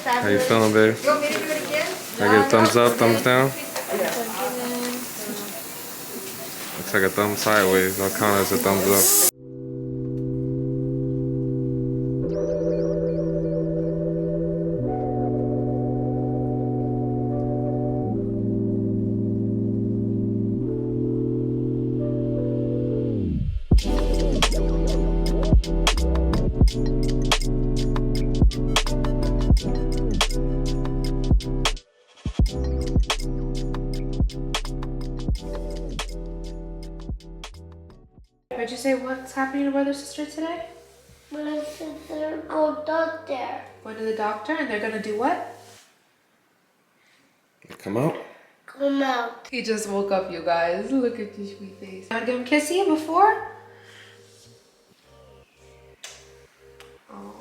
How you feeling, babe? You want me to do it again? I get a thumbs up, thumbs down? Yeah. Looks like a thumb sideways. I'll count it as a thumbs up. What'd you say? What's happening to brother sister today? My sister go doctor. Going to the doctor, and they're gonna do what? Come out. Come out. He just woke up, you guys. Look at your sweet face. Want to give him kissy before?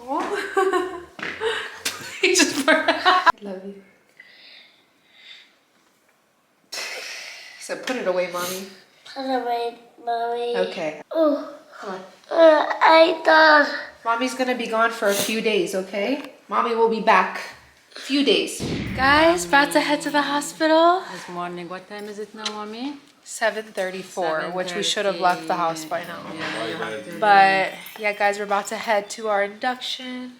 Oh. He just burned out. Love you. So put it away, mommy. Put away, mommy. Okay. Oh, Come on. I thought. Mommy's gonna be gone for a few days, okay? Mommy will be back. A few days. Guys, about to head to the hospital. This morning, what time is it now, mommy? 7:34, which we should have left the house by now. Yeah, you have to. But yeah, guys, we're about to head to our induction.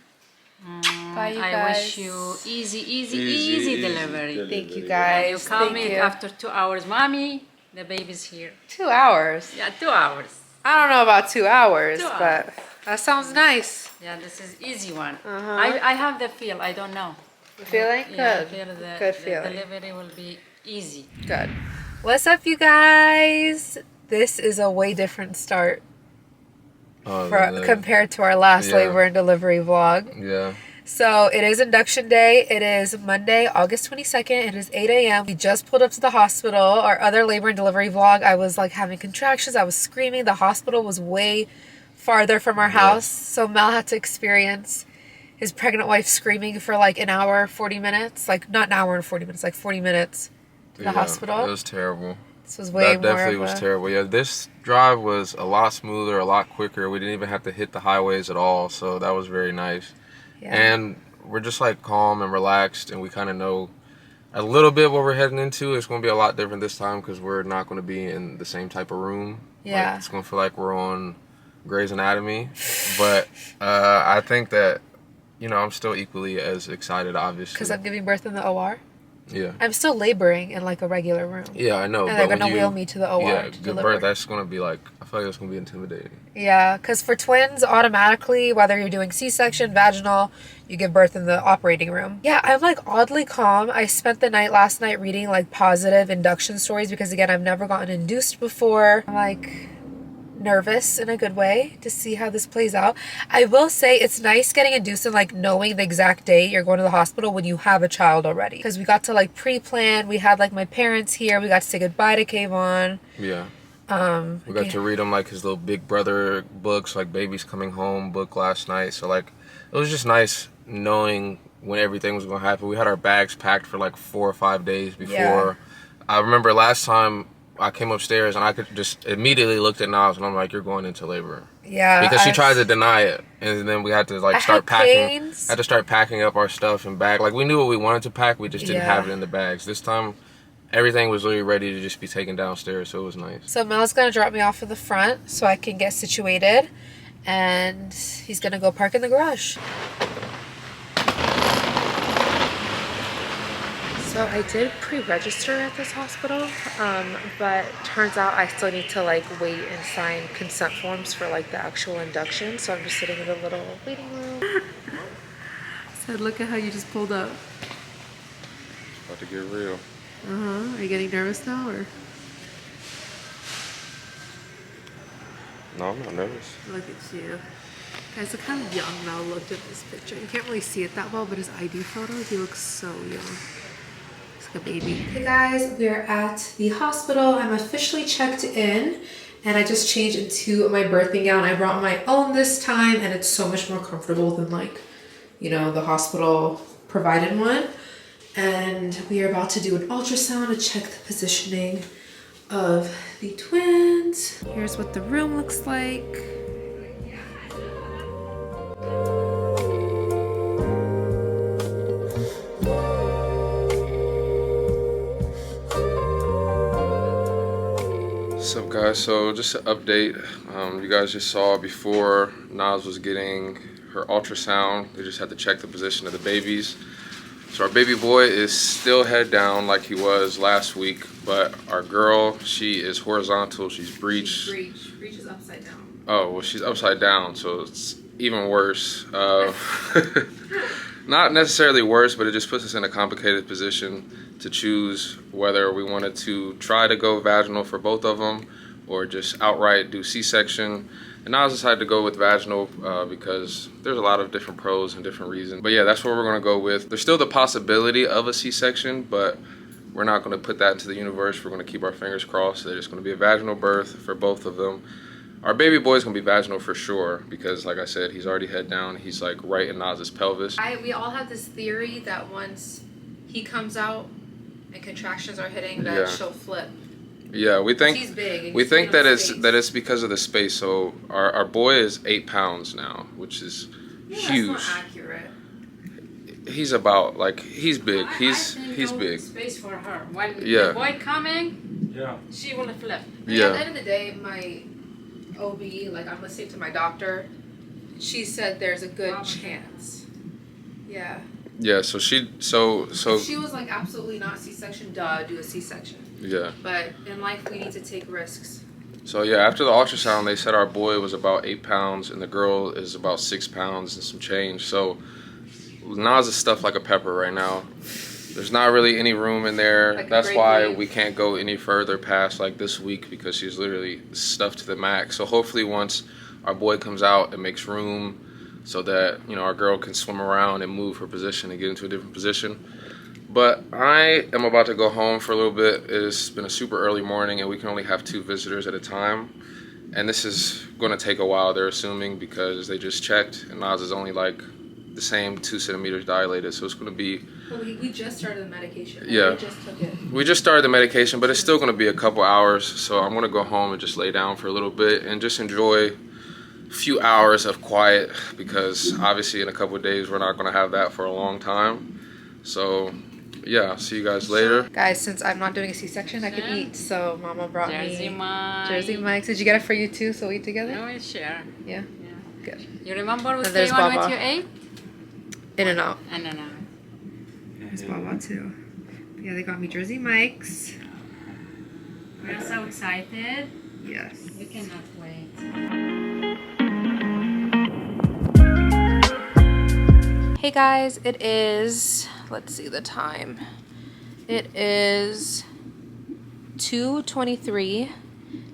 Bye, you guys. I wish you easy delivery. Thank you, guys. You come Thank in you. after 2 hours, mommy. The baby's here. 2 hours. Yeah, 2 hours. I don't know about 2 hours, 2 hours. but that sounds nice. Yeah, this is easy one. Uh-huh. I have the feel. I don't know. You feeling Yeah, I good? feel Good the feeling. delivery will be easy. Good. What's up, you guys? This is a way different start compared to our last labor and delivery vlog. Yeah. So it is induction day. It is Monday, August 22nd. It is 8 a.m. We just pulled up to the hospital. Our other labor and delivery vlog, I was like having contractions. I was screaming. The hospital was way farther from our house. So Mel had to experience his pregnant wife screaming for like an hour, 40 minutes. Like not an hour and 40 minutes, like 40 minutes to the hospital. It was terrible. This was way That definitely was terrible. Yeah, this drive was a lot smoother, a lot quicker. We didn't even have to hit the highways at all. So that was very nice. Yeah. And we're just like calm and relaxed, and we kind of know a little bit what we're heading into. It's going to be a lot different this time because we're not going to be in the same type of room. Yeah. Like, it's going to feel like we're on Grey's Anatomy. But I think that, you know, I'm still equally as excited, obviously. Because I'm giving birth in the OR. Yeah. I'm still laboring in like a regular room. Yeah, I know. And they're going to wheel me to the OR Yeah, to good deliver. birth, that's going to be like, I feel like that's going to be intimidating. Yeah, because for twins, automatically, whether you're doing C-section, vaginal, you give birth in the operating room. Yeah, I'm like oddly calm. I spent the night last night reading like positive induction stories because again, I've never gotten induced before. I'm like nervous in a good way to see how this plays out. I will say it's nice getting induced and like knowing the exact date you're going to the hospital when you have a child already. Because we got to like pre-plan. We had like my parents here. We got to say goodbye to Kayvon. Yeah. We got to read him like his little big brother books, like Baby's Coming Home book last night. So like it was just nice knowing when everything was going to happen. We had our bags packed for like 4 or 5 days before. Yeah. I remember last time I came upstairs and I could just immediately looked at Niles and I'm like, you're going into labor. Yeah. Because she tried to deny it, and then we had to like start packing. Pains. Had to start packing up our stuff and bag. Like we knew what we wanted to pack, we just didn't Yeah. have it in the bags. This time, everything was literally ready to just be taken downstairs, so it was nice. So Mel's gonna drop me off in the front so I can get situated, and he's gonna go park in the garage. So I did pre-register at this hospital, but turns out I still need to like wait and sign consent forms for like the actual induction. So I'm just sitting in a little waiting room. So look at how you just pulled up. About to get real. Are you getting nervous now, or? No, I'm not nervous. Look at you. Guys, look how young Mel looked at this picture. You can't really see it that well, but his ID photo, he looks so young. Looks like a baby. Hey guys, we're at the hospital. I'm officially checked in, and I just changed into my birthing gown. I brought my own this time, and it's so much more comfortable than like, you know, the hospital provided one. And we are about to do an ultrasound to check the positioning of the twins. Here's what the room looks like. What's up, guys? So just an update. You guys just saw before Naz was getting her ultrasound. They just had to check the position of the babies. So our baby boy is still head down like he was last week, but our girl, she is horizontal. She's breech. Breech is upside down. Oh, well, she's upside down, so it's even worse. Not necessarily worse, but it just puts us in a complicated position to choose whether we wanted to try to go vaginal for both of them or just outright do C-section. And I decided to go with vaginal because there's a lot of different pros and different reasons. But yeah, that's what we're gonna go with. There's still the possibility of a C-section, but we're not gonna put that into the universe. We're gonna keep our fingers crossed. There's gonna be a vaginal birth for both of them. Our baby boy is gonna be vaginal for sure because, like I said, he's already head down. He's like right in Naz's pelvis. We all have this theory that once he comes out and contractions are hitting, that she'll flip. Yeah, we think He's big. We think that it's because of the space. So our boy is 8 pounds now, which is huge. That's not accurate. He's about like he's big. He's big. Space for her. When Yeah. the boy coming, she will flip. Yeah. At the end of the day, my OB, like I'm listening to my doctor, she said there's a good chance. Yeah. Yeah. So If she was like absolutely not C-section, do a C-section. Yeah. But in life, we need to take risks. So yeah, after the ultrasound, they said our boy was about 8 pounds and the girl is about 6 pounds and some change. So Naz is stuffed like a pepper right now. There's not really any room in there. Like That's why we can't go any further past like this week because she's literally stuffed to the max. So hopefully once our boy comes out, it makes room so that, you know, our girl can swim around and move her position and get into a different position. But I am about to go home for a little bit. It's been a super early morning and we can only have 2 visitors at a time. And this is going to take a while, they're assuming, because they just checked and Naz is only like the same 2 centimeters dilated. So it's going to be... Well, we just started the medication. Yeah. We just took it. We just started the medication, but it's still going to be a couple hours. So I'm going to go home and just lay down for a little bit and just enjoy a few hours of quiet because obviously in a couple of days we're not going to have that for a long time. So yeah, I'll see you guys later. Guys, since I'm not doing a C-section, I can eat. So Mama brought Jersey me Mike. Jersey Mike's. Did you get it for you too? So we eat together? No, we share. Yeah. Good. You remember which there's one Baba. with you ate? In and out. I don't know. There's Baba too. Yeah, they got me Jersey Mike's. We're so excited. Yes. We cannot wait. Hey guys, it is, let's see the time. It is 2:23.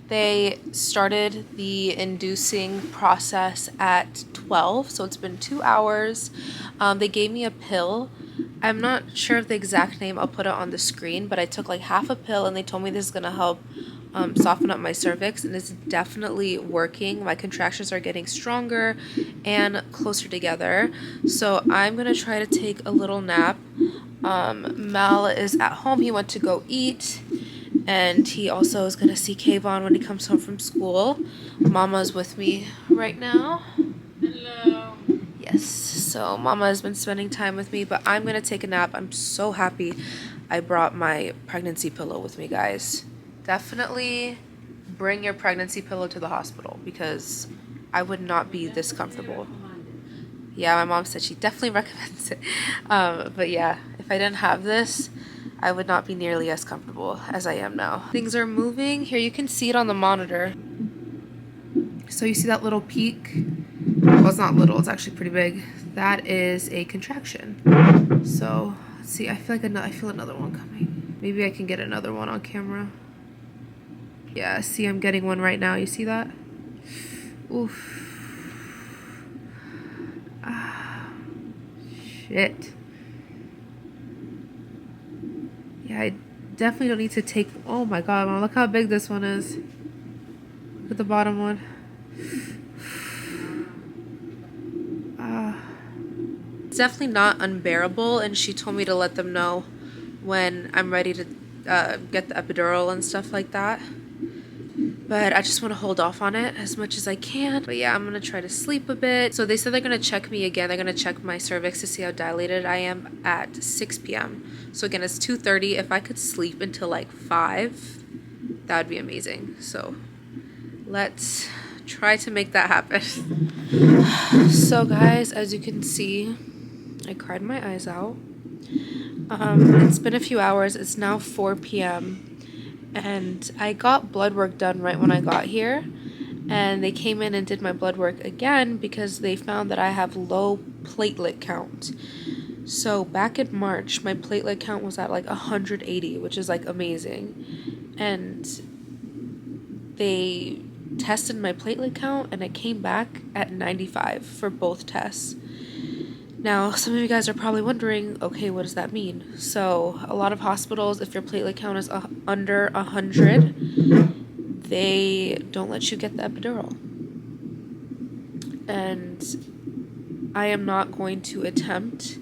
They started the inducing process at 12, so it's been 2 hours. They gave me a pill. I'm not sure of the exact name. I'll put it on the screen, but I took like half a pill and they told me this is going to help soften up my cervix, and it's definitely working. My contractions are getting stronger and closer together. So I'm going to try to take a little nap. Mel is at home. He went to go eat. And he also is going to see Kayvon when he comes home from school. Mama's with me right now. Hello. Yes, so Mama has been spending time with me, but I'm going to take a nap. I'm so happy I brought my pregnancy pillow with me, guys. Definitely bring your pregnancy pillow to the hospital because I would not be this comfortable. Yeah, my mom said she definitely recommends it. But yeah, if I didn't have this, I would not be nearly as comfortable as I am now. Things are moving. Here, you can see it on the monitor. So you see that little peak? Well, it's not little, it's actually pretty big. That is a contraction. So, let's see, I feel another one coming. Maybe I can get another one on camera. Yeah, see, I'm getting one right now. You see that? Oof. Ah, shit. Yeah, I definitely don't need to take... Oh my god, Mom, look how big this one is. Look at the bottom one. It's definitely not unbearable, and she told me to let them know when I'm ready to get the epidural and stuff like that. But I just want to hold off on it as much as I can. But yeah, I'm going to try to sleep a bit. So they said they're going to check me again. They're going to check my cervix to see how dilated I am at 6 p.m. So again, it's 2:30. If I could sleep until like 5, that would be amazing. So let's try to make that happen. So guys, as you can see, I cried my eyes out. It's been a few hours. It's now 4 p.m. and I got blood work done right when I got here, and they came in and did my blood work again because they found that I have low platelet count. So back in March, my platelet count was at like 180, which is like amazing, and they tested my platelet count and it came back at 95 for both tests. Now, some of you guys are probably wondering, okay, what does that mean? So, a lot of hospitals, if your platelet count is under 100, they don't let you get the epidural. And I am not going to attempt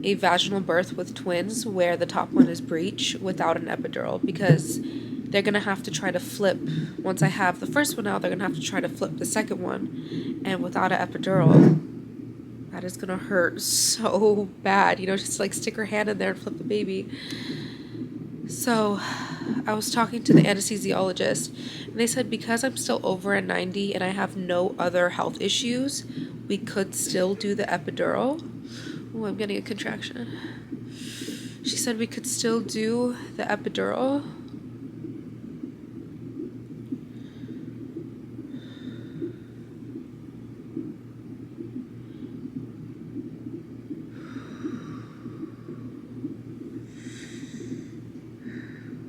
a vaginal birth with twins where the top one is breech without an epidural, because they're going to have to try to flip. Once I have the first one out, they're going to have to try to flip the second one. And without an epidural, that is gonna hurt so bad, you know, just like stick her hand in there and flip the baby. So I was talking to the anesthesiologist, and they said because I'm still over a 90 and I have no other health issues, we could still do the epidural. Oh, I'm getting a contraction. She said we could still do the epidural.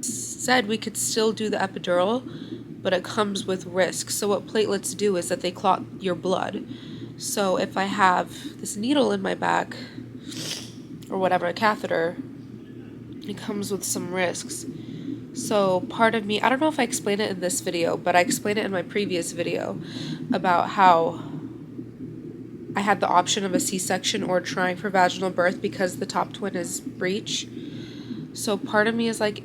Said we could still do the epidural, but it comes with risk. So what platelets do is that they clot your blood. So if I have this needle in my back, or whatever, a catheter, it comes with some risks. So part of me, I don't know if I explained it in this video, but I explained it in my previous video about how I had the option of a C-section or trying for vaginal birth because the top twin is breech. So part of me is like,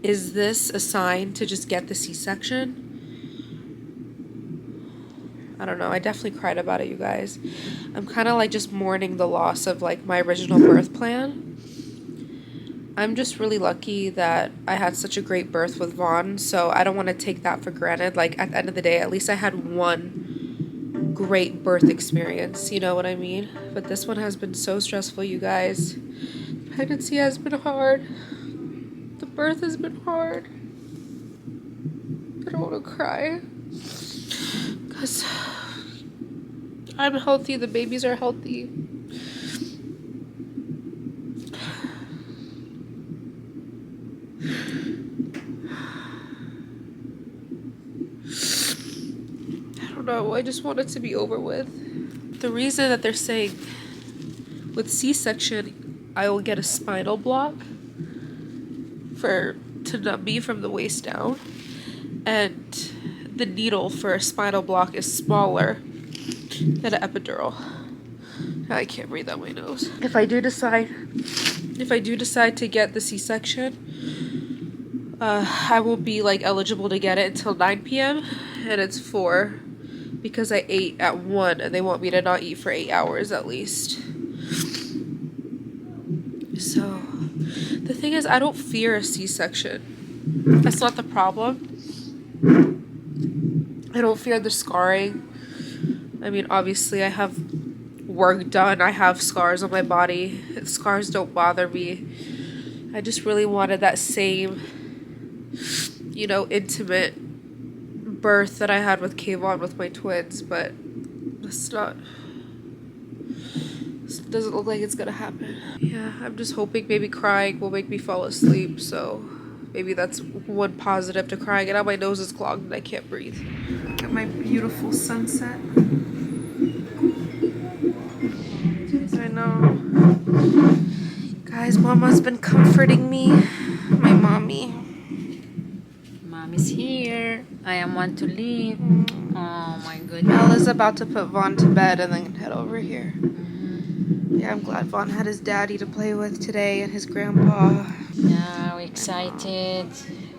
is this a sign to just get the C-section? I don't know. I definitely cried about it, you guys. I'm kind of like just mourning the loss of like my original birth plan. I'm just really lucky that I had such a great birth with Vaughn, so I don't want to take that for granted. Like at the end of the day, at least I had one great birth experience, you know what I mean? But this one has been so stressful, you guys. Pregnancy has been hard. The birth has been hard. I don't want to cry. Because I'm healthy, the babies are healthy. I don't know, I just want it to be over with. The reason that they're saying with C-section I will get a spinal block to numb me from the waist down, and the needle for a spinal block is smaller than an epidural. Now I can't breathe out my nose. If I do decide to get the C-section, I won't be like eligible to get it until 9 p.m. and it's 4 because I ate at 1 and they want me to not eat for 8 hours at least. So the thing is, I don't fear a C-section. That's not the problem. I don't fear the scarring. I mean, obviously I have work done. I have scars on my body. Scars don't bother me. I just really wanted that same, you know, intimate birth that I had with Kayvon with my twins, but it's not. It doesn't look like it's gonna happen. Yeah, I'm just hoping maybe crying will make me fall asleep, so maybe that's one positive to crying. And now my nose is clogged and I can't breathe. Look at my beautiful sunset. I know. Guys, Mama's been comforting me. My mommy. Mom is here. I am want to leave. Oh my goodness. Bella's about to put Vaughn to bed and then head over here. Yeah, I'm glad Vaughn had his daddy to play with today and his grandpa. Now excited.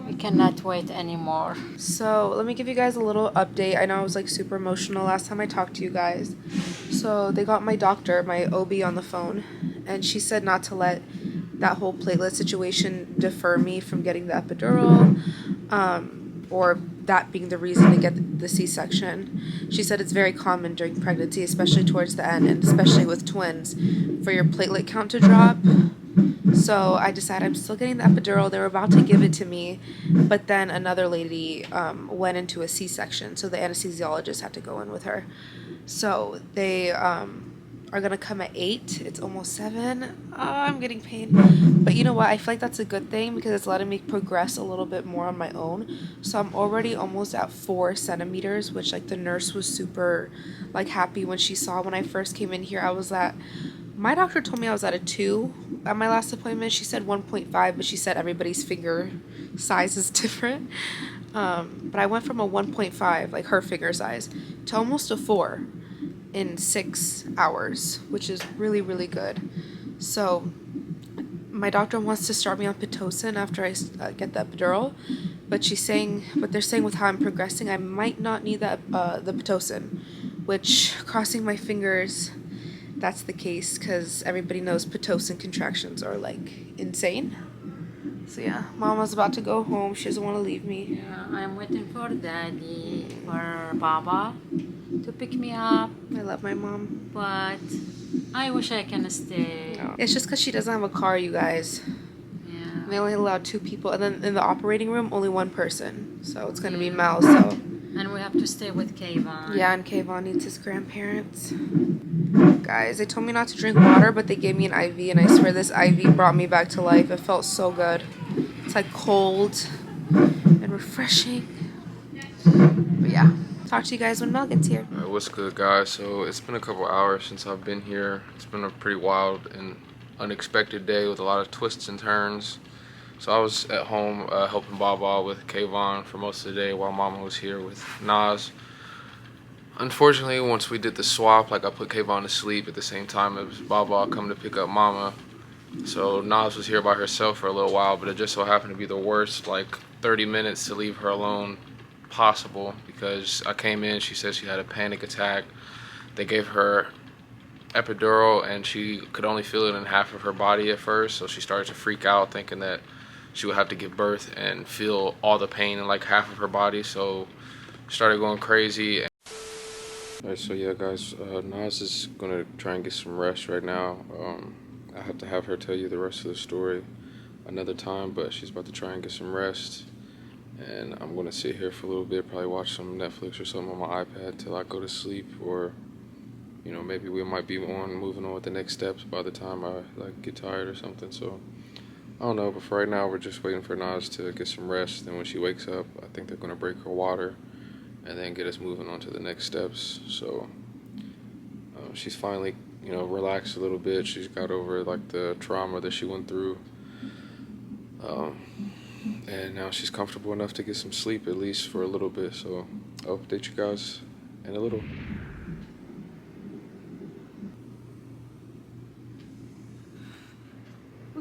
We cannot wait anymore. So let me give you guys a little update. I know I was like super emotional last time I talked to you guys. So they got my doctor, my OB, on the phone, and she said not to let that whole platelet situation defer me from getting the epidural, or that being the reason to get the C-section. She said it's very common during pregnancy, especially towards the end, and especially with twins, for your platelet count to drop. So I decided I'm still getting the epidural. They were about to give it to me, but then another lady went into a C-section, so the anesthesiologist had to go in with her. So they are gonna come at 8. It's almost 7. Oh, I'm getting pain. But you know what? I feel like that's a good thing because it's letting me progress a little bit more on my own. So I'm already almost at 4 centimeters, which like the nurse was super like happy when she saw when I first came in here. I was at, my doctor told me I was at a 2 at my last appointment. She said 1.5, but she said everybody's finger size is different. But I went from a 1.5, like her finger size, to almost a 4 in 6 hours, which is really, really good. So my doctor wants to start me on Pitocin after I get the epidural, but they're saying with how I'm progressing, I might not need the Pitocin, which, crossing my fingers, that's the case, because everybody knows Pitocin contractions are like insane. So yeah, Mama's about to go home. She doesn't want to leave me. Yeah, I'm waiting for Daddy, for Baba to pick me up, I love my mom. but I wish I can stay. No. It's just because she doesn't have a car, you guys. Yeah. They only allow 2 people, and then in the operating room, only 1 person. So it's gonna be Mel. So And we have to stay with Kayvon. yeah, and Kayvon needs his grandparents. Guys, they told me not to drink water, but they gave me an IV, and I swear this IV brought me back to life. It felt so good. It's like cold and refreshing. But yeah, talk to you guys when Mel gets here. Alright, what's good, guys? So it's been a couple hours since I've been here. It's been a pretty wild and unexpected day with a lot of twists and turns. So I was at home helping Baba with Kayvon for most of the day while Mama was here with Naz. Unfortunately, once we did the swap, like I put Kayvon to sleep at the same time as Baba coming to pick up Mama. So Naz was here by herself for a little while, but it just so happened to be the worst, like 30 minutes to leave her alone possible, because I came in, she said she had a panic attack. They gave her epidural and she could only feel it in half of her body at first, so she started to freak out thinking that she would have to give birth and feel all the pain in like half of her body, so started going crazy. Alright, so yeah guys, Naz is gonna try and get some rest right now. I have to have her tell you the rest of the story another time, but she's about to try and get some rest. And I'm gonna sit here for a little bit, probably watch some Netflix or something on my iPad till I go to sleep, or you know, maybe we might be moving on with the next steps by the time I like get tired or something. So I don't know, but for right now we're just waiting for Naz to get some rest, and when she wakes up I think they're gonna break her water and then get us moving on to the next steps. So she's finally, you know, relaxed a little bit. She's got over like the trauma that she went through, and now she's comfortable enough to get some sleep, at least for a little bit. So I'll update you guys in a little.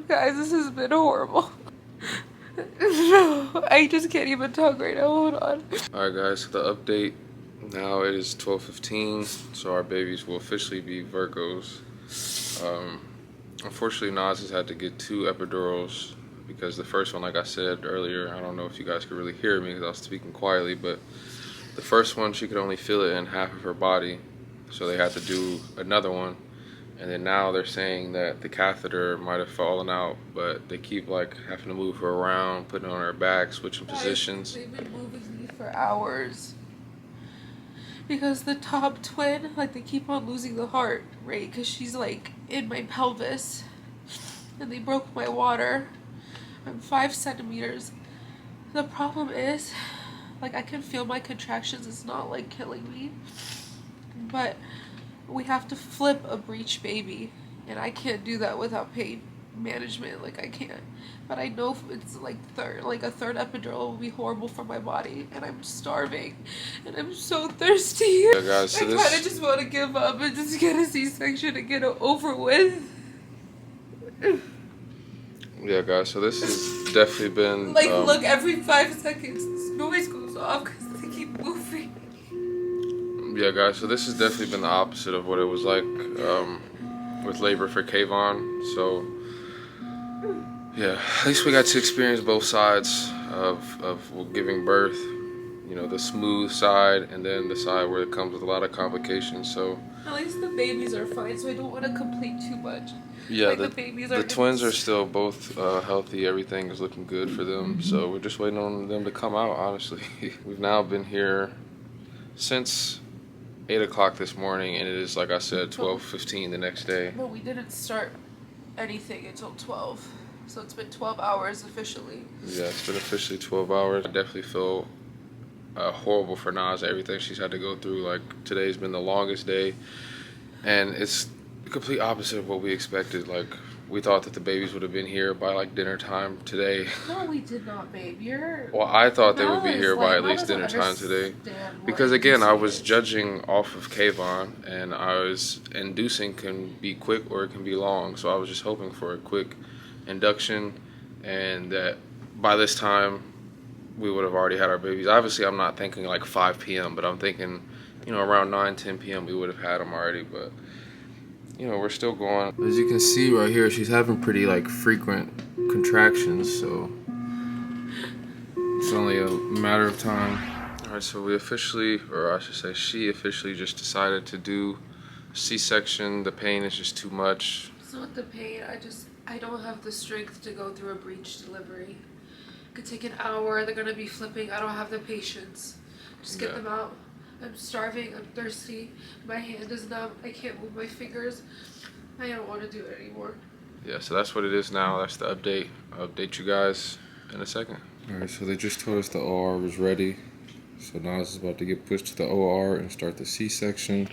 Guys, this has been horrible. No, I just can't even talk right now. Hold on. Alright guys, so the update, now it is 12:15, so our babies will officially be Virgos. Unfortunately, Naz has had to get 2 epidurals because the first one, like I said earlier, I don't know if you guys could really hear me because I was speaking quietly, but the first one she could only feel it in half of her body, so they had to do another one. And then now they're saying that the catheter might have fallen out, but they keep like having to move her around, putting her on her back, switching positions. They've been moving me for hours because the top twin, like, they keep on losing the heart rate because she's like in my pelvis, and they broke my water. I'm 5 centimeters. The problem is, like, I can feel my contractions. It's not like killing me, but we have to flip a breech baby, and I can't do that without pain management. Like, I can't. But I know it's like a third epidural will be horrible for my body, and I'm starving, and I'm so thirsty. Yeah, guys, so I kind of just want to give up and just get a C-section and get it over with. Yeah, guys, so this has definitely been Like, look, every 5 seconds this noise goes off because they keep moving. yeah, guys, so this has definitely been the opposite of what it was like with labor for Kayvon. So Yeah, at least we got to experience both sides of giving birth. You know, the smooth side and then the side where it comes with a lot of complications. So At least the babies are fine, so I don't want to complete too much. yeah, Like the babies are the twins are still both healthy. Everything is looking good for them. So we're just waiting on them to come out, honestly. We've now been here since 8 o'clock this morning, and it is, like I said, 12:15 the next day. But we didn't start anything until 12. So it's been 12 hours officially. Yeah, it's been officially 12 hours. I definitely feel horrible for Naz, everything she's had to go through. Like, today's been the longest day, and it's the complete opposite of what we expected. Like, we thought that the babies would have been here by like dinner time today. No, we did not, babe. Well, I thought they would be here by at least dinner time today. Because again, I was judging off of Kayvon, and inducing can be quick or it can be long. So I was just hoping for a quick induction, and that by this time we would have already had our babies. Obviously, I'm not thinking like 5 p.m., but I'm thinking, you know, around 9, 10 p.m. we would have had them already. But you know, we're still going. As you can see right here, she's having pretty like frequent contractions, so it's only a matter of time. All right, so we officially, or I should say she officially just decided to do C-section. The pain is just too much. It's not the pain, I don't have the strength to go through a breech delivery. It could take an hour, they're gonna be flipping, I don't have the patience. Just get them out. I'm starving, I'm thirsty, my hand is numb, I can't move my fingers. I don't want to do it anymore. Yeah, so that's what it is now. That's the update. I'll update you guys in a second. Alright, so they just told us the OR was ready. So Naz is about to get pushed to the OR and start the C-section.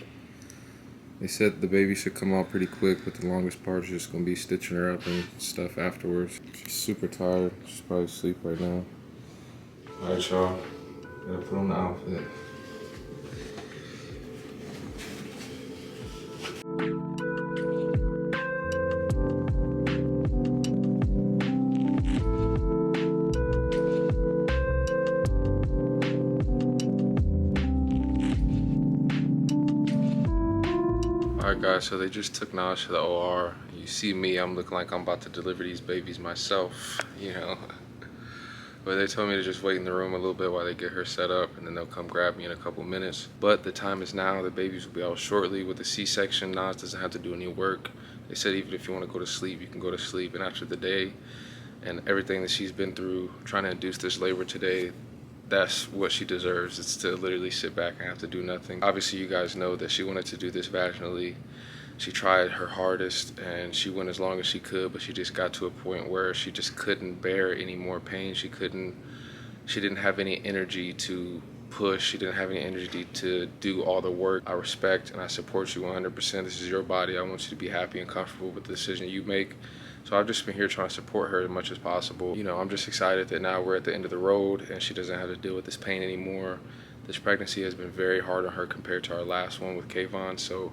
They said the baby should come out pretty quick, but the longest part is just going to be stitching her up and stuff afterwards. She's super tired. She's probably asleep right now. Alright, y'all. Gotta put on the outfit. Alright guys, so they just took Naz to the OR. You see me, I'm looking like I'm about to deliver these babies myself, you know. But they told me to just wait in the room a little bit while they get her set up, and then they'll come grab me in a couple minutes. But the time is now, the babies will be out shortly. With the C-section, Naz doesn't have to do any work. They said even if you want to go to sleep, you can go to sleep. And after the day and everything that she's been through trying to induce this labor today, that's what she deserves. It's to literally sit back and have to do nothing. Obviously, you guys know that she wanted to do this vaginally. She tried her hardest and she went as long as she could, but she just got to a point where she just couldn't bear any more pain. She didn't have any energy to push. She didn't have any energy to do all the work. I respect and I support you 100%. This is your body. I want you to be happy and comfortable with the decision you make. So I've just been here trying to support her as much as possible. You know, I'm just excited that now we're at the end of the road and she doesn't have to deal with this pain anymore. This pregnancy has been very hard on her compared to our last one with Kayvon. So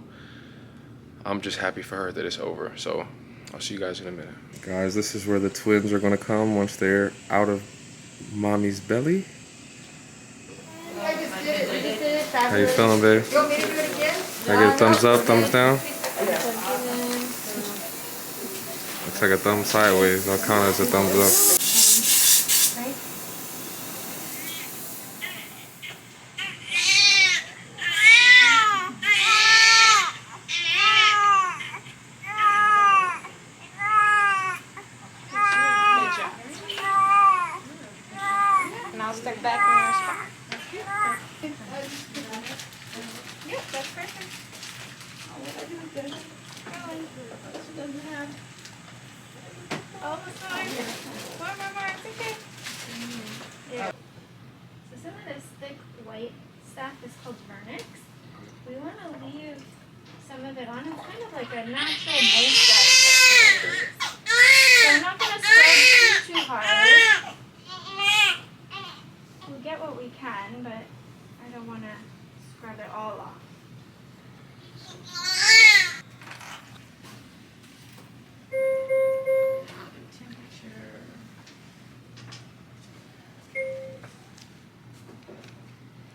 I'm just happy for her that it's over. So I'll see you guys in a minute. Guys, this is where the twins are gonna come once they're out of mommy's belly. I just did it. We just did it. How you feeling, babe? You want me to do it again? Can I get a thumbs up, thumbs down? Looks like a thumb sideways. I'll count it as a thumbs up. Now step back in your spot. Yep, that's perfect. Almost fine. More. It's okay. Yeah. So some of this thick white stuff is called vernix. We want to leave some of it on. It's kind of like a natural moisturizer. So I'm not going to scrub too hard. We'll get what we can, but I don't want to scrub it all off.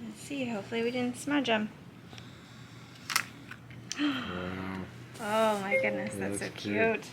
Let's see, hopefully we didn't smudge them. Oh my goodness, Yeah, that's so that's cute.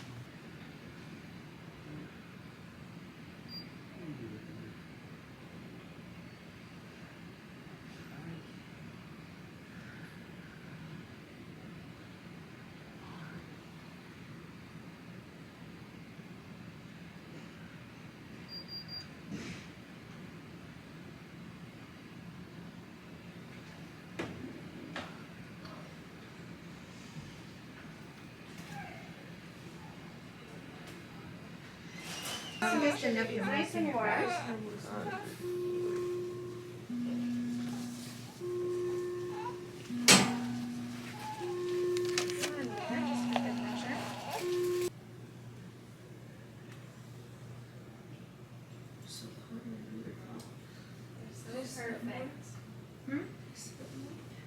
Just enough to Nice moisten and your warm. brush.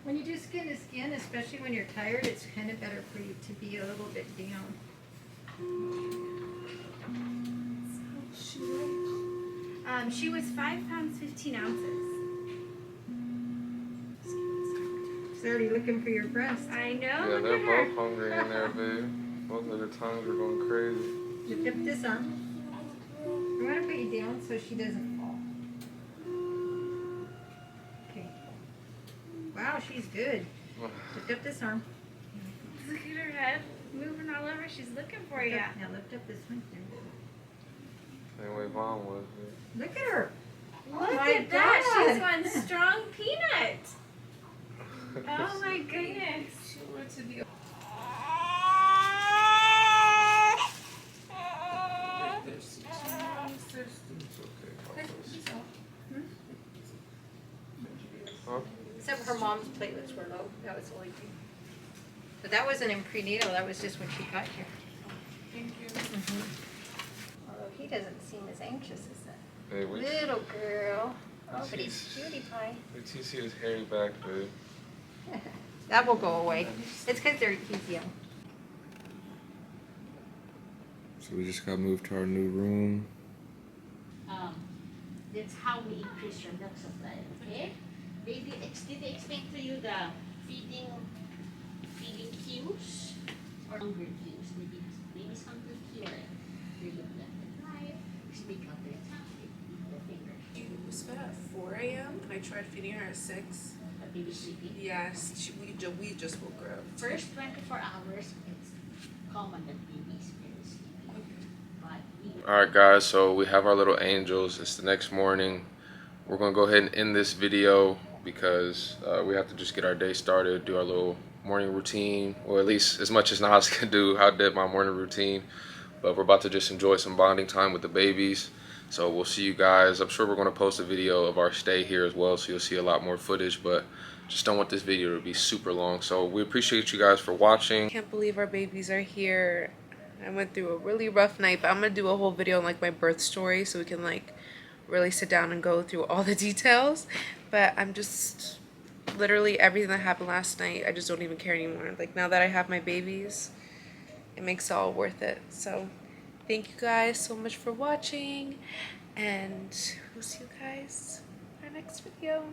When you do skin to skin, especially when you're tired, it's kind of better for you to be a little bit down. She was 5 pounds 15 ounces. She's already looking for your breast. I know. Yeah, Look they're at her. both hungry in there, babe. Both of their tongues are going crazy. Lift up this arm. I want to put you down so she doesn't fall. Okay. Wow, she's good. Lift up this arm. Look at her head moving all over. She's looking for you. Now lift up this one. Same way Vaughn was. Look at her. Look my at that. God. She's one strong peanut. Oh my goodness. She went to the Except her mom's platelets were low. That was the only thing. But that wasn't in prenatal. That was just when she got here. Thank you. Although he doesn't seem as anxious as that Hey, wait, little girl. Oh, but he's Jeez. cutie pie. wait till you see his hairy back, babe. That will go away. It's because he's young. So we just got moved to our new room. That's how we increase your milk supply, okay? Did they explain to you the feeding cues or hunger cues? Maybe baby's hunger cue or you're looking at the light, speak up their tongue, eat their finger. She was fed at 4 a.m. and I tried feeding her at 6. The baby's sleeping. Yes, we just woke her up. First 24 hours, it's common that babies very sleepy. But we Alright guys, so we have our little angels. It's the next morning. We're going to go ahead and end this video because we have to just get our day started, do our little morning routine, or at least as much as Nas can do. I did my morning routine, but we're about to just enjoy some bonding time with the babies. So we'll see you guys. I'm sure we're going to post a video of our stay here as well, so you'll see a lot more footage, but just don't want this video to be super long. So we appreciate you guys for watching. Can't believe our babies are here. I went through a really rough night, but I'm gonna do a whole video on like my birth story so we can like really sit down and go through all the details. But I'm just literally everything that happened last night, I just don't even care anymore. Like now that I have my babies, it makes it all worth it. So thank you guys so much for watching, and we'll see you guys in our next video.